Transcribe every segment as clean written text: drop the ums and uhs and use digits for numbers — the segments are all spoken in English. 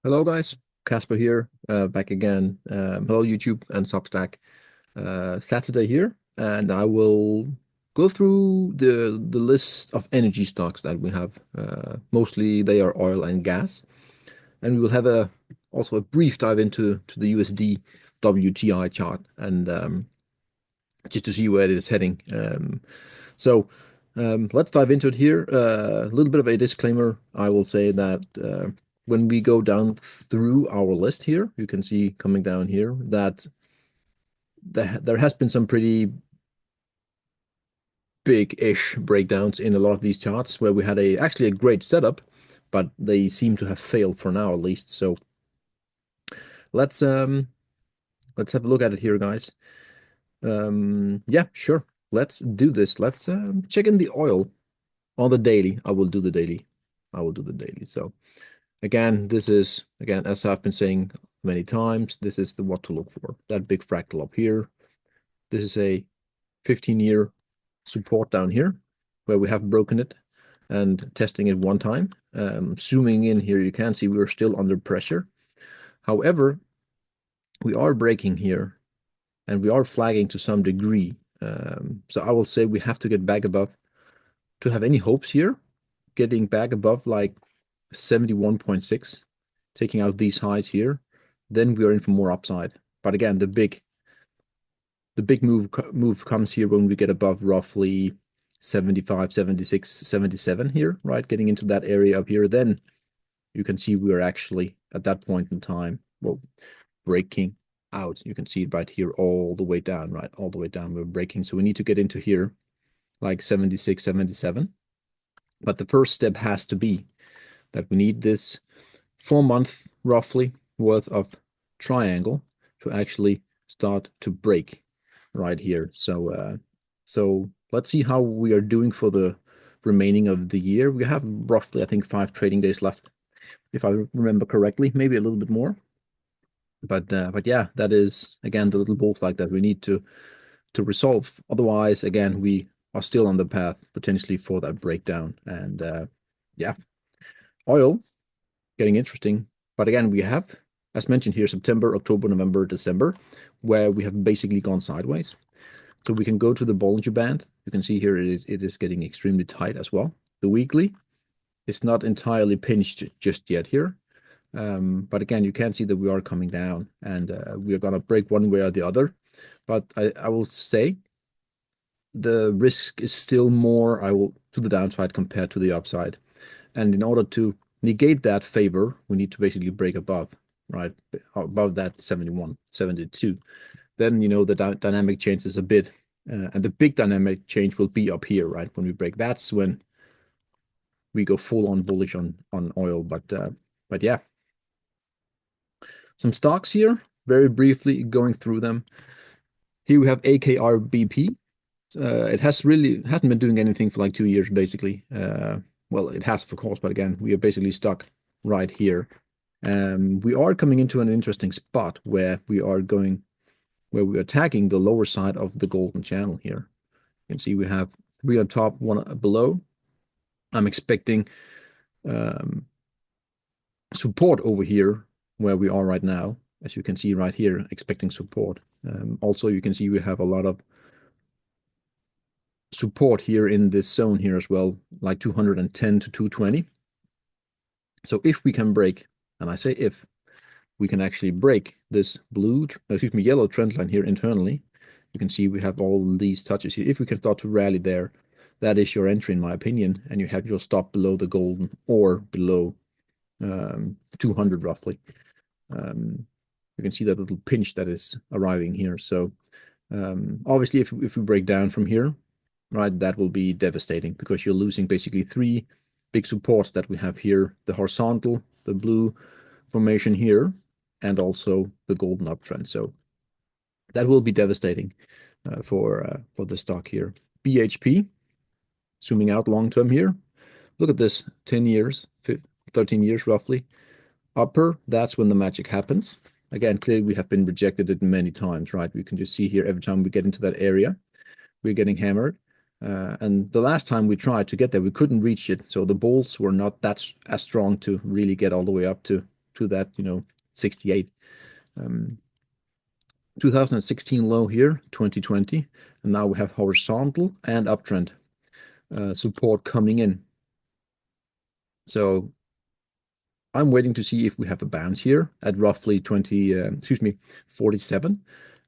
Hello guys, Casper here, back again. Hello YouTube and Substack. Saturday here, and I will go through the list of energy stocks that we have. Mostly they are oil and gas, and we will have also a brief dive into the USD WTI chart and just to see where it is heading. Let's dive into it here. A little bit of a disclaimer. I will say that when we go down through our list here, you can see coming down here that there has been some pretty big-ish breakdowns in a lot of these charts where we had actually a great setup, but they seem to have failed for now at least. So let's um let's have a look at it here, guys. Yeah, sure. Let's do this. Let's check in the oil on the daily. I will do the daily. I will do the daily. So again, this is, again, as I've been saying many times, this is the what to look for. That big fractal up here. This is a 15-year support down here where we have broken it and testing it one time. Zooming in here, you can see we're still under pressure. However, we are breaking here and we are flagging to some degree. So I will say we have to get back above to have any hopes here, getting back above like 71.6, taking out these highs here, then we are in for more upside. But again, the big move comes here when we get above roughly 75, 76, 77 here, right? Getting into that area up here, then you can see we are actually at that point in time, well, breaking out. You can see it right here all the way down, right? All the way down, we're breaking. So we need to get into here like 76, 77. But the first step has to be that we need this 4 month roughly worth of triangle to actually start to break right here. So let's see how we are doing for the remaining of the year. We have roughly, I think, 5 trading days left, if I remember correctly, maybe a little bit more. But yeah, that is again the little ball flag that we need to resolve. Otherwise, again, we are still on the path potentially for that breakdown. And yeah, oil getting interesting. But again, we have, as mentioned here, September, October, November, December, where we have basically gone sideways. So we can go to the Bollinger Band. You can see here it is getting extremely tight as well. The weekly is not entirely pinched just yet here. But again, you can see that we are coming down and we are going to break one way or the other. But I will say the risk is still more to the downside compared to the upside. And in order to negate that favor, we need to basically break above, right? Above that 71, 72. Then, the dynamic changes a bit. And the big dynamic change will be up here, right? When we break, that's when we go full on bullish on oil. But yeah, some stocks here, very briefly going through them. Here we have AKRBP. It hasn't been doing anything for like 2 years, basically. Well, it has, of course, but again, we are basically stuck right here. We are coming into an interesting spot where we are attacking the lower side of the golden channel here. You can see we have 3 on top, 1 below. I'm expecting support over here where we are right now. As you can see right here, expecting support. Also, you can see we have a lot of support here in this zone here as well, like 210 to 220. So if we can break, and I say if, we can actually break this yellow trend line here internally. You can see we have all these touches here. If we can start to rally there, that is your entry, in my opinion, and you have your stop below the golden or below 200 roughly. You can see that little pinch that is arriving here. So obviously, if we break down from here, right, that will be devastating because you're losing basically 3 big supports that we have here: the horizontal, the blue formation here, and also the golden uptrend. So that will be devastating for the stock here. BHP, zooming out long term here. Look at this, 10 years, 13 years roughly. Upper, that's when the magic happens. Again, clearly we have been rejected it many times, right? We can just see here every time we get into that area, we're getting hammered. And the last time we tried to get there, we couldn't reach it. So the bulls were not that as strong to really get all the way up to to that, 68. 2016 low here, 2020, and now we have horizontal and uptrend support coming in. So I'm waiting to see if we have a bounce here at roughly 47,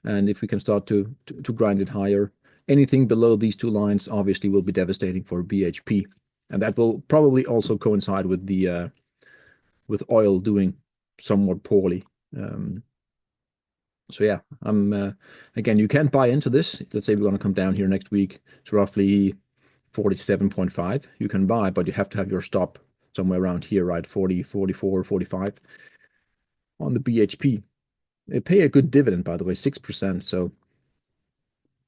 and if we can start to grind it higher. Anything below these two lines obviously will be devastating for BHP, and that will probably also coincide with the with oil doing somewhat poorly. So yeah, again, you can't buy into this. Let's say we're going to come down here next week to roughly 47.5. You can buy, but you have to have your stop somewhere around here, right? 40, 44, 45 on the BHP. They pay a good dividend, by the way, 6%. So,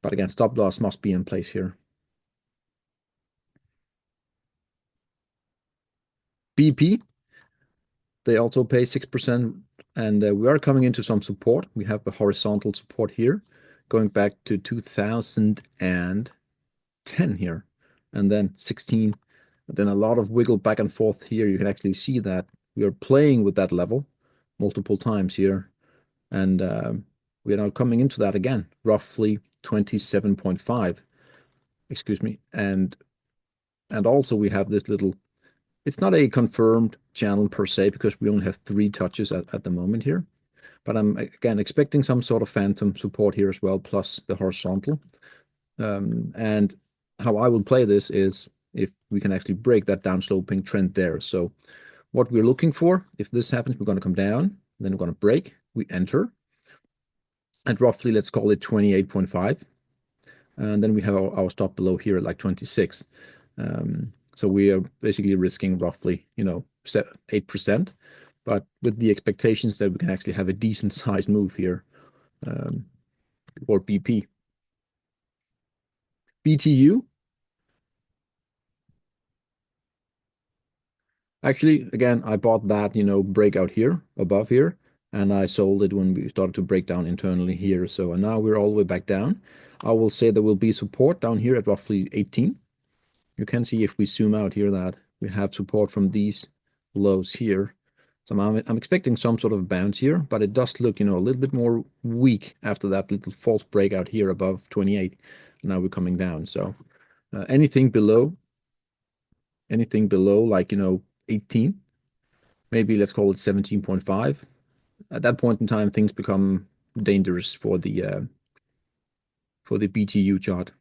but again, stop loss must be in place here. BP, they also pay 6%, and we are coming into some support. We have a horizontal support here, going back to 2010 here, and then 16. Then a lot of wiggle back and forth here. You can actually see that we are playing with that level multiple times here, and we are now coming into that again, roughly 27.5. Excuse me, and also we have this little. It's not a confirmed channel per se because we only have 3 touches at the moment here. But I'm again expecting some sort of phantom support here as well, plus the horizontal. And how I will play this is if we can actually break that downsloping trend there. So what we're looking for, if this happens, we're going to come down, then we're going to break, we enter at roughly, let's call it 28.5. And then we have our stop below here at like 26. So we are basically risking roughly, 8%, but with the expectations that we can actually have a decent sized move here for BP. BTU. Actually, again, I bought that, breakout here, above here, and I sold it when we started to break down internally here. So and now we're all the way back down. I will say there will be support down here at roughly 18. You can see if we zoom out here that we have support from these lows here. So I'm expecting some sort of bounce here, but it does look, a little bit more weak after that little false breakout here above 28. Now we're coming down. So anything below like, 18, maybe let's call it 17.5. At that point in time, things become dangerous for the BTU chart.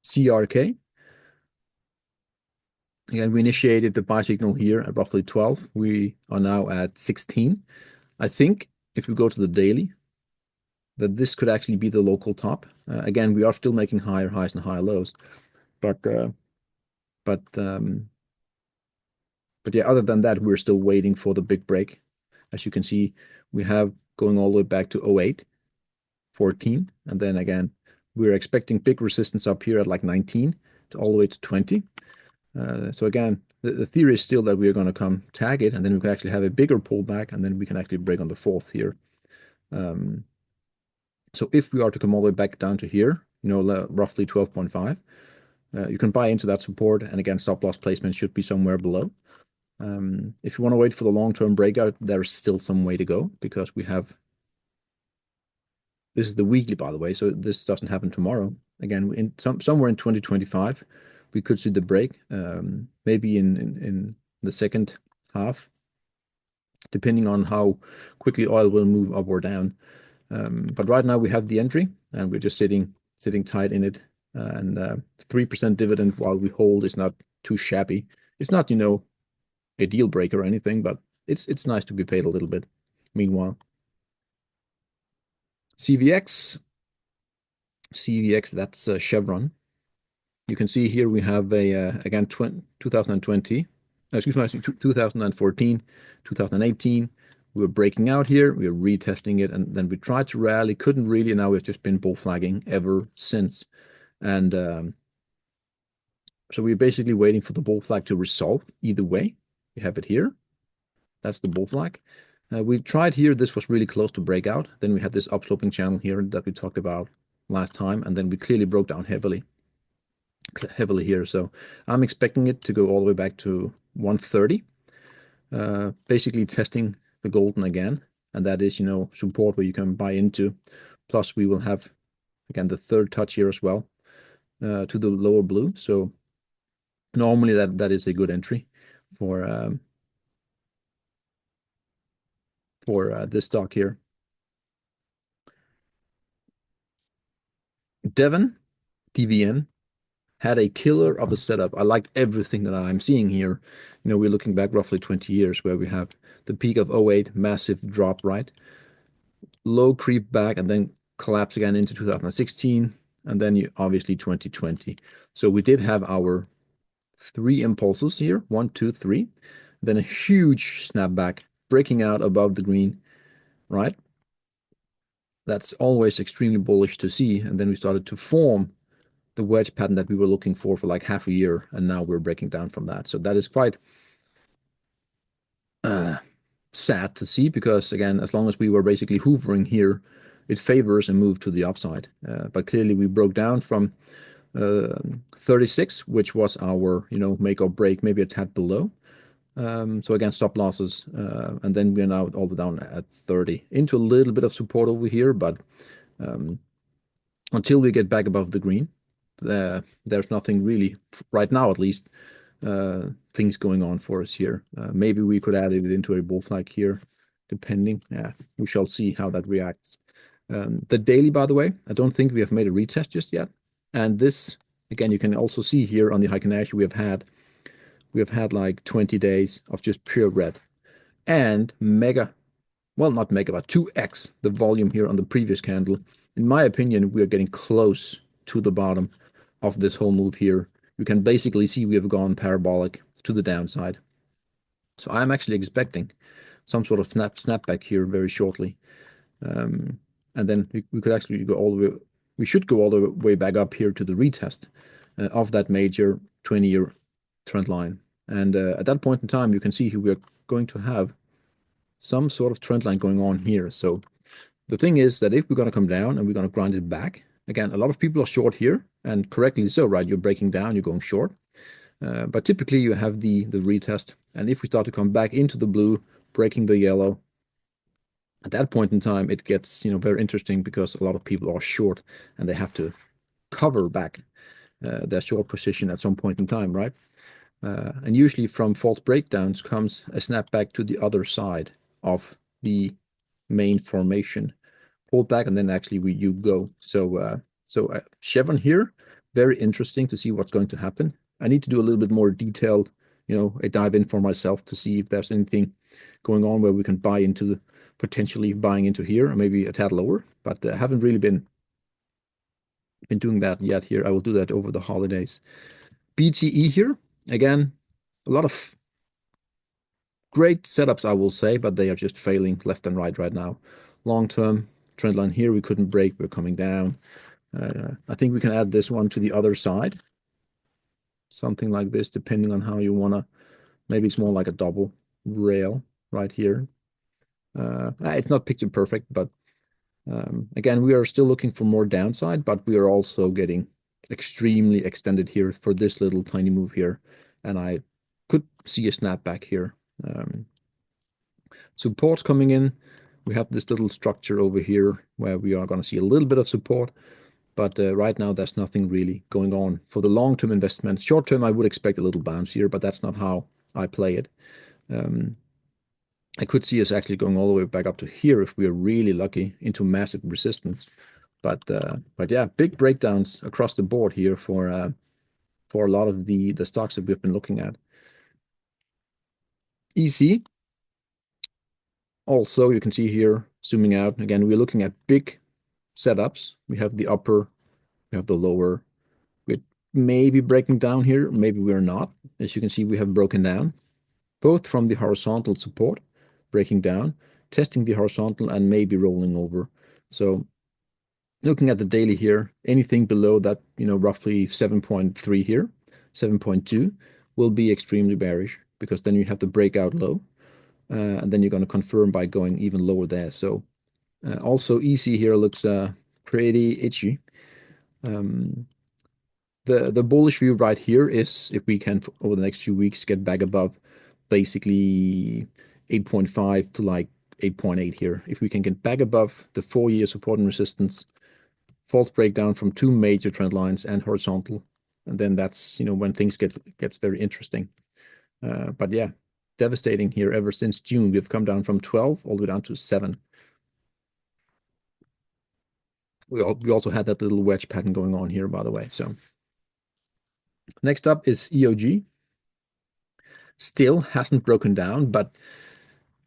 CRK. Again, we initiated the buy signal here at roughly 12. We are now at 16. I think if we go to the daily, that this could actually be the local top. Again, we are still making higher highs and higher lows, but yeah, other than that, we're still waiting for the big break. As you can see, we have going all the way back to 08, 14, and then again, we're expecting big resistance up here at like 19 to all the way to 20. So again, the theory is still that we are going to come tag it, and then we can actually have a bigger pullback, and then we can actually break on the 4th here. So if we are to come all the way back down to here, roughly 12.5, you can buy into that support, and again, stop loss placement should be somewhere below. If you want to wait for the long-term breakout, there's still some way to go because we have. This is the weekly, by the way, so this doesn't happen tomorrow. Again, somewhere in 2025, we could see the break, maybe in the second half, depending on how quickly oil will move up or down. But right now we have the entry, and we're just sitting tight in it. And 3% dividend while we hold is not too shabby. It's not, a deal breaker or anything, but it's nice to be paid a little bit. Meanwhile, CVX, that's Chevron. You can see here we have again 2020, excuse me, 2014, 2018. We were breaking out here, we were retesting it, and then we tried to rally, couldn't really. Now we've just been bull flagging ever since, and so we're basically waiting for the bull flag to resolve. Either way, we have it here. That's the bull flag. We tried here. This was really close to breakout. Then we had this upsloping channel here that we talked about last time, and then we clearly broke down heavily here. So I'm expecting it to go all the way back to 130, basically testing the golden again, and that is, support where you can buy into. Plus we will have, again, the third touch here as well, to the lower blue. So normally that is a good entry for this stock here. DVN had a killer of a setup. I liked everything that I'm seeing here. We're looking back roughly 20 years where we have the peak of 08, massive drop, right? Low creep back and then collapse again into 2016, and then obviously 2020. So we did have our 3 impulses here, 1, 2, 3, then a huge snapback, breaking out above the green, right? That's always extremely bullish to see. And then we started to form the wedge pattern that we were looking for like half a year, and now we're breaking down from that. So that is quite sad to see, because again, as long as we were basically hoovering here, it favors and moved to the upside. But clearly we broke down from 36, which was our make or break, maybe a tad below. So again, stop losses, and then we're now all the way down at 30, into a little bit of support over here, but until we get back above the green, there's nothing really, right now at least, things going on for us here. Maybe we could add it into a bull flag here, depending. Yeah, we shall see how that reacts. The daily, by the way, I don't think we have made a retest just yet. And this, again, you can also see here on the Heiken Ash, we have had like 20 days of just pure red, and mega, well, not mega, but 2x the volume here on the previous candle. In my opinion, we are getting close to the bottom of this whole move here. You can basically see we have gone parabolic to the downside. So I'm actually expecting some sort of snapback here very shortly. And then we could actually go all the way, we should go all the way back up here to the retest of that major 20-year trend line. And at that point in time, you can see here we are going to have some sort of trend line going on here. So the thing is that if we're going to come down and we're going to grind it back, again, a lot of people are short here, and correctly so, right? You're breaking down, you're going short. But typically you have the retest. And if we start to come back into the blue, breaking the yellow, at that point in time, it gets, very interesting, because a lot of people are short and they have to cover back their short position at some point in time, right? And usually from false breakdowns comes a snapback to the other side of the main formation. Pull back, and then actually you go. So Chevron here, very interesting to see what's going to happen. I need to do a little bit more detailed, a dive in for myself to see if there's anything going on where we can buy into potentially buying into here, or maybe a tad lower. But I haven't really been doing that yet here. I will do that over the holidays. BTE here, again, a lot of great setups, I will say, but they are just failing left and right now. Long-term trend line here, we couldn't break. We're coming down. I think we can add this one to the other side. Something like this, depending on how you want to. Maybe it's more like a double rail right here. It's not picture perfect, but again, we are still looking for more downside, but we are also getting extremely extended here for this little tiny move here. And I could see a snapback here. Support coming in. We have this little structure over here where we are going to see a little bit of support, but right now there's nothing really going on for the long-term investment. Short-term, I would expect a little bounce here, but that's not how I play it. I could see us actually going all the way back up to here if we are really lucky, into massive resistance. But yeah, big breakdowns across the board here for a lot of the stocks that we've been looking at. EC. Also, you can see here, zooming out, again, we're looking at big setups. We have the upper, we have the lower. We're maybe breaking down here, maybe we're not. As you can see, we have broken down, both from the horizontal support, breaking down, testing the horizontal, and maybe rolling over. So looking at the daily here, anything below that, roughly 7.3 here, 7.2, will be extremely bearish, because then you have the breakout low. And then you're going to confirm by going even lower there. So also EC here looks pretty itchy. the bullish view right here is if we can, over the next few weeks, get back above basically 8.5 to like 8.8 here. If we can get back above the 4-year support and resistance, false breakdown from 2 major trend lines and horizontal, and then that's, when things gets very interesting. But yeah, devastating here. Ever since June, we've come down from 12 all the way down to 7. We also had that little wedge pattern going on here, by the way. So next up is EOG. Still hasn't broken down, but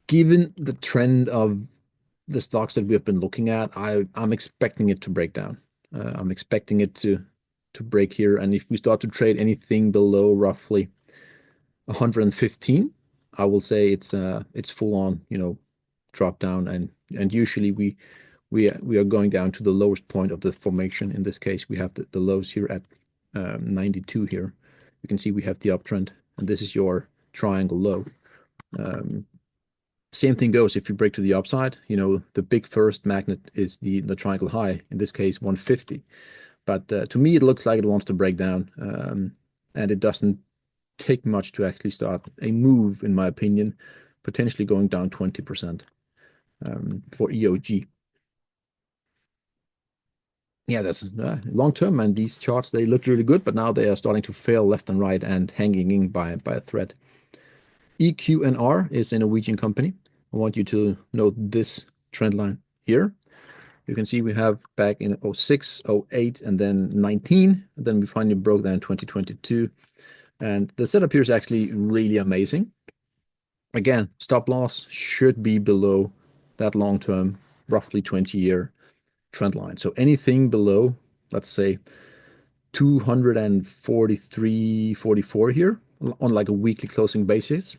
given the trend of the stocks that we have been looking at, I'm expecting it to break down. I'm expecting it to break here, and if we start to trade anything below roughly 115, I will say it's full on, drop down, and usually we are going down to the lowest point of the formation. In this case, we have the lows here at 92 here. You can see we have the uptrend, and this is your triangle low. Same thing goes if you break to the upside. The big first magnet is the triangle high, in this case 150. But to me, it looks like it wants to break down, and it doesn't take much to actually start a move, in my opinion, potentially going down 20% for EOG. Yeah, that's long term, and these charts, they look really good, but now they are starting to fail left and right and hanging in by a thread. EQNR is a Norwegian company. I want you to note this trend line here. You can see we have back in 06, 08, and then 19, and then we finally broke that in 2022. And the setup here is actually really amazing. Again, stop loss should be below that long-term, roughly 20-year trend line. So anything below, let's say, 243, 44 here on like a weekly closing basis,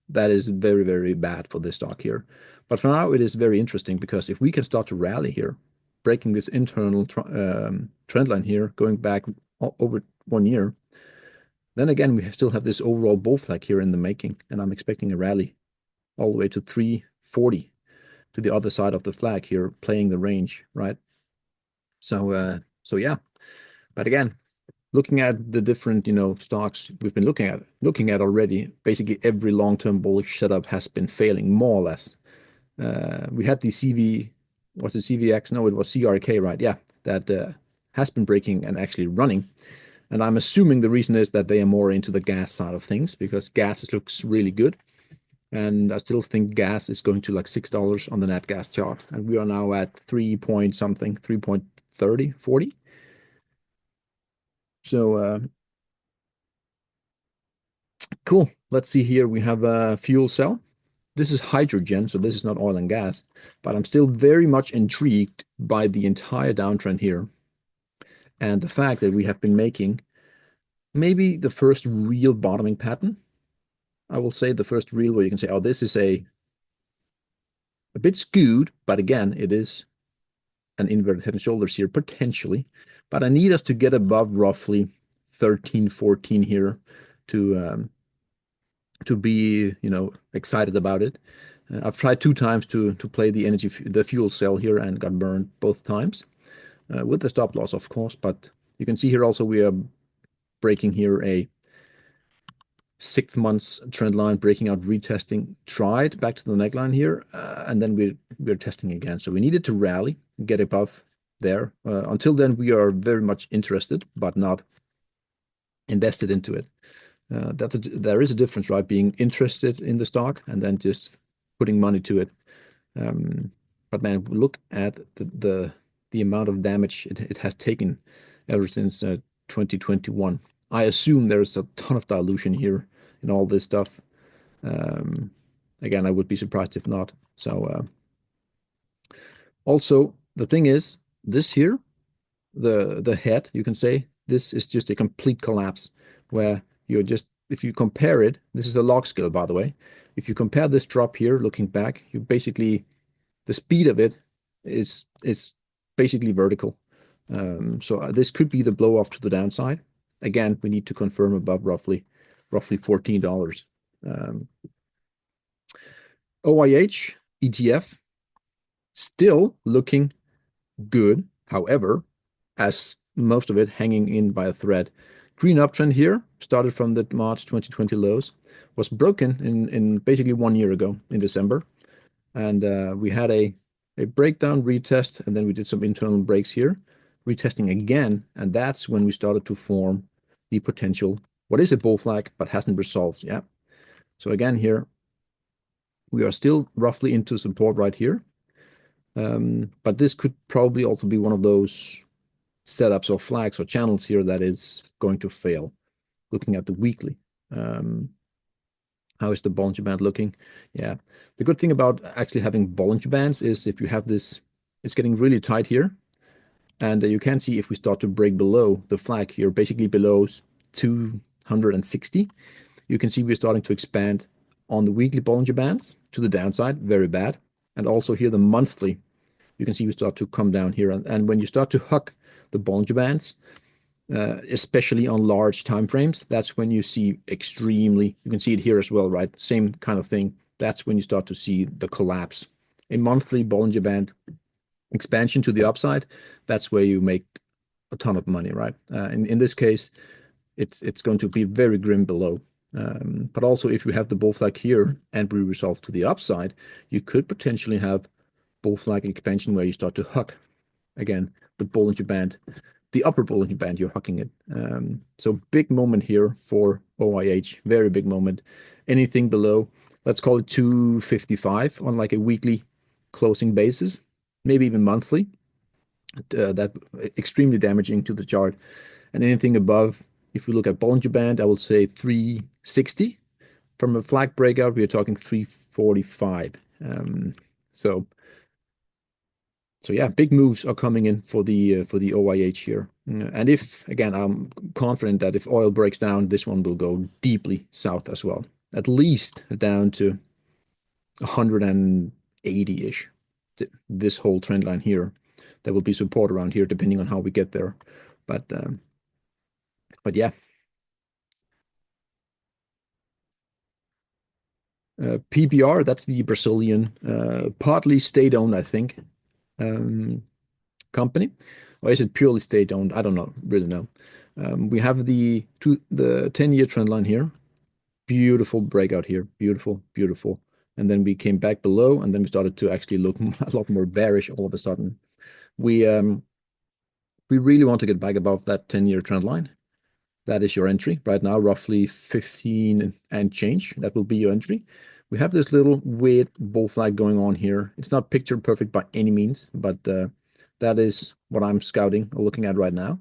that is very, very bad for this stock here. But for now, it is very interesting because if we can start to rally here, breaking this internal trend line here, going back over 1 year, then again, we still have this overall bull flag here in the making, and I'm expecting a rally all the way to 340 to the other side of the flag here, playing the range, right? So yeah. But again, looking at the different, stocks we've been looking at already, basically every long-term bullish setup has been failing more or less. We had the was it CVX? No, it was CRK, right? Yeah, that has been breaking and actually running. And I'm assuming the reason is that they are more into the gas side of things because gas looks really good. And I still think gas is going to like $6 on the net gas chart. And we are now at 3 point something, 3.30, 40. So cool. Let's see here. We have a fuel cell. This is hydrogen, so this is not oil and gas. But I'm still very much intrigued by the entire downtrend here. And the fact that we have been making maybe the first real bottoming pattern. I will say the first real where you can say, oh, this is a bit skewed, but again, it is an inverted head and shoulders here, potentially. But I need us to get above roughly 13, 14 here to be, excited about it. I've tried 2 times to play the fuel cell here and got burned both times with the stop loss, of course. But you can see here also we are breaking here a 6 months trend line, breaking out, retesting, tried back to the neckline here, and then we're testing again. So we needed to rally, get above there. Until then, we are very much interested, but not invested into it. There is a difference, right? Being interested in the stock and then just putting money to it. But man, look at the amount of damage it has taken ever since 2021. I assume there's a ton of dilution here in all this stuff. Again, I would be surprised if not. So also the thing is, this here, the head, you can say, this is just a complete collapse where you're just, if you compare it, this is a log scale, by the way. If you compare this drop here, looking back, you basically, the speed of it is basically vertical. So this could be the blow off to the downside. Again, we need to confirm above roughly $14. OIH ETF still looking good. However, as most of it hanging in by a thread. Green uptrend here started from the March 2020 lows, was broken in basically 1 year ago in December, and we had a breakdown retest, and then we did some internal breaks here, retesting again, and that's when we started to form the potential what is a bull flag but hasn't resolved. Yeah. So again here we are still roughly into support right here, but this could probably also be one of those setups or flags or channels here that is going to fail. Looking at the weekly, how is the Bollinger Band looking? Yeah, the good thing about actually having Bollinger Bands is if you have this, it's getting really tight here, and you can see if we start to break below the flag here, basically below 260, you can see we're starting to expand on the weekly Bollinger Bands to the downside, very bad, and also here the monthly, you can see we start to come down here, and when you start to huck the Bollinger Bands, especially on large time frames, that's when you see extremely, you can see it here as well, right? Same kind of thing. That's when you start to see the collapse. A monthly Bollinger Band expansion to the upside, that's where you make a ton of money, right? In this case, it's going to be very grim below. But also, if you have the bull flag here and we resolve to the upside, you could potentially have bull flag expansion where you start to huck again the Bollinger Band, the upper Bollinger Band, you're hucking it. So big moment here for OIH, very big moment. Anything below, let's call it 255 on like a weekly closing basis, maybe even monthly, that extremely damaging to the chart. And anything above, if we look at Bollinger Band, I will say 360. From a flag breakout, we are talking 345. So yeah, big moves are coming in for the OIH here. And if, again, I'm confident that if oil breaks down, this one will go deeply south as well, at least down to 180-ish. This whole trend line here, there will be support around here depending on how we get there. But yeah. PBR, that's the Brazilian, partly state-owned, I think, company. Or is it purely state-owned? I don't know, really know. We have the 10-year trend line here. Beautiful breakout here. Beautiful, beautiful. And then we came back below, and then we started to actually look a lot more bearish all of a sudden. We really want to get back above that 10-year trend line. That is your entry right now, roughly 15 and change. That will be your entry. We have this little weird bull flag going on here. It's not picture perfect by any means, but that is what I'm scouting or looking at right now.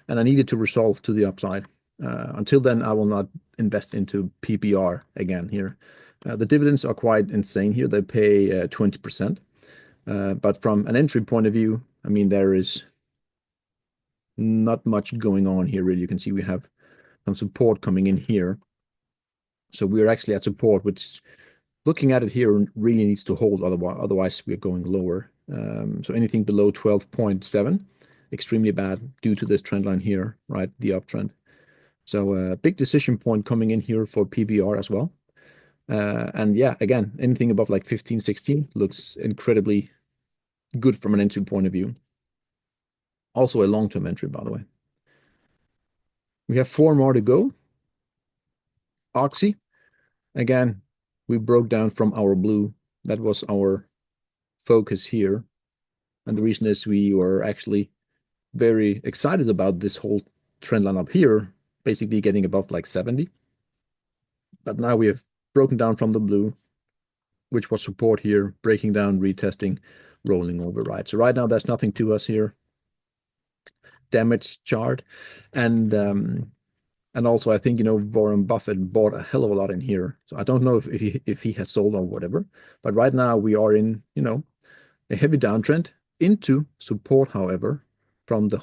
And I needed to resolve to the upside. Until then, I will not invest into PBR again here. The dividends are quite insane here. They pay 20%. But from an entry point of view, I mean, there is not much going on here, really. You can see we have some support coming in here. So we're actually at support, which looking at it here really needs to hold, otherwise we're going lower. So anything below 12.7, extremely bad due to this trend line here, right? The uptrend. So a big decision point coming in here for PBR as well. And yeah, again, anything above like 15, 16 looks incredibly good from an entry point of view. Also a long-term entry, by the way. We have 4 more to go. Oxy, again, we broke down from our blue. That was our focus here. And the reason is we were actually very excited about this whole trend line up here, basically getting above like 70. But now we have broken down from the blue, which was support here, breaking down, retesting, rolling over, right? So right now there's nothing to us here. Damaged chart. And also, I think, Warren Buffett bought a hell of a lot in here. So I don't know if he has sold or whatever. But right now we are in, a heavy downtrend into support, however, from this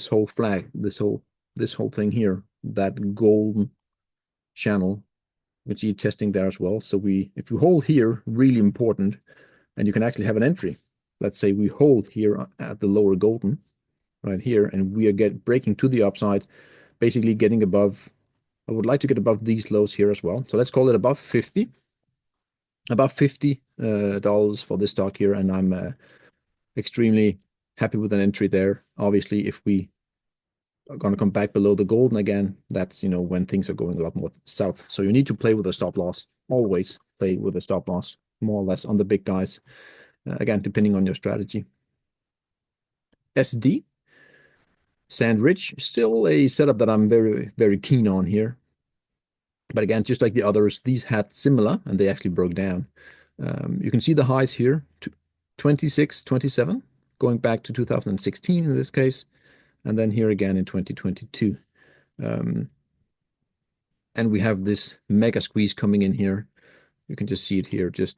whole flag, this whole thing here, that golden channel, which you're testing there as well. So if we hold here, really important, and you can actually have an entry. Let's say we hold here at the lower golden, right here, and we are breaking to the upside, basically getting above. I would like to get above these lows here as well. So let's call it above 50. About $50 for this stock here, and I'm extremely happy with an entry there. Obviously, if we are going to come back below the golden again, that's, you know, when things are going a lot more south. So you need to play with a stop loss. Always play with a stop loss, more or less on the big guys. Again, depending on your strategy. SD, Sand Ridge, still a setup that I'm very, very keen on here. But again, just like the others, these had similar, and they actually broke down. You can see the highs here, 26, 27, going back to 2016 in this case, and then here again in 2022. And we have this mega squeeze coming in here. You can just see it here, just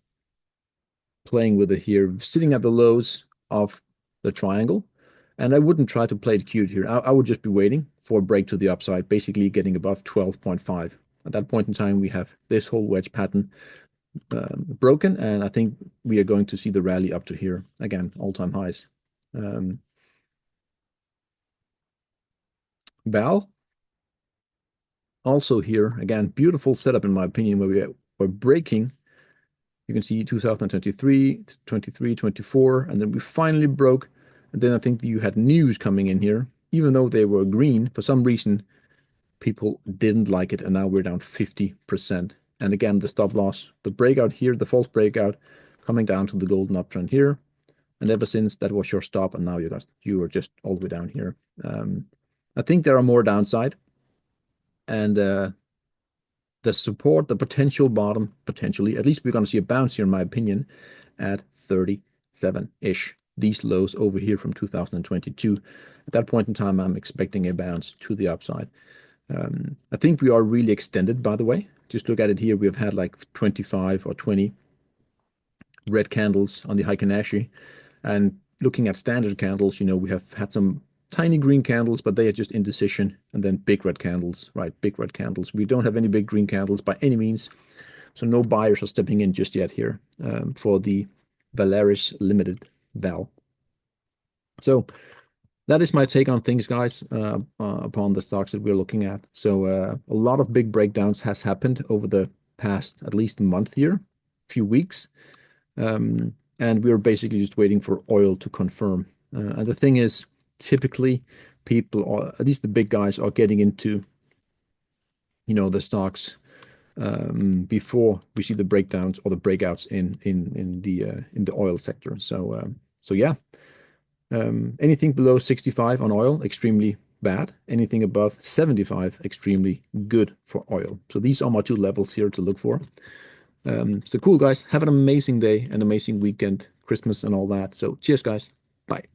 playing with it here, sitting at the lows of the triangle. And I wouldn't try to play it cute here. I would just be waiting for a break to the upside, basically getting above 12.5. At that point in time, we have this whole wedge pattern broken, and I think we are going to see the rally up to here. Again, all-time highs. Val, also here, again, beautiful setup in my opinion, where we're breaking. You can see 2023, 23, 24, and then we finally broke. And then I think you had news coming in here. Even though they were green, for some reason, people didn't like it, and now we're down 50%. And again, the stop loss, the breakout here, the false breakout, coming down to the golden uptrend here. And ever since, that was your stop, and now you are just all the way down here. I think there are more downside, and the support, the potential bottom, potentially, at least we're going to see a bounce here, in my opinion, at 37-ish. These lows over here from 2022. At that point in time, I'm expecting a bounce to the upside. I think we are really extended, by the way. Just look at it here. We've had like 25 or 20 red candles on the Heikin Ashi. And looking at standard candles, you know, we have had some tiny green candles, but they are just indecision. And then big red candles, right? Big red candles. We don't have any big green candles by any means. So no buyers are stepping in just yet here for the Valaris Limited Val. So that is my take on things, guys, upon the stocks that we're looking at. So a lot of big breakdowns has happened over the past at least month here, few weeks. And we're basically just waiting for oil to confirm. And the thing is, typically people, or at least the big guys, are getting into, you know, the stocks before we see the breakdowns or the breakouts in the oil sector. So yeah. Anything below 65 on oil, extremely bad. Anything above 75, extremely good for oil. So these are my two levels here to look for. So cool, guys. Have an amazing day, an amazing weekend, Christmas and all that. So cheers, guys. Bye.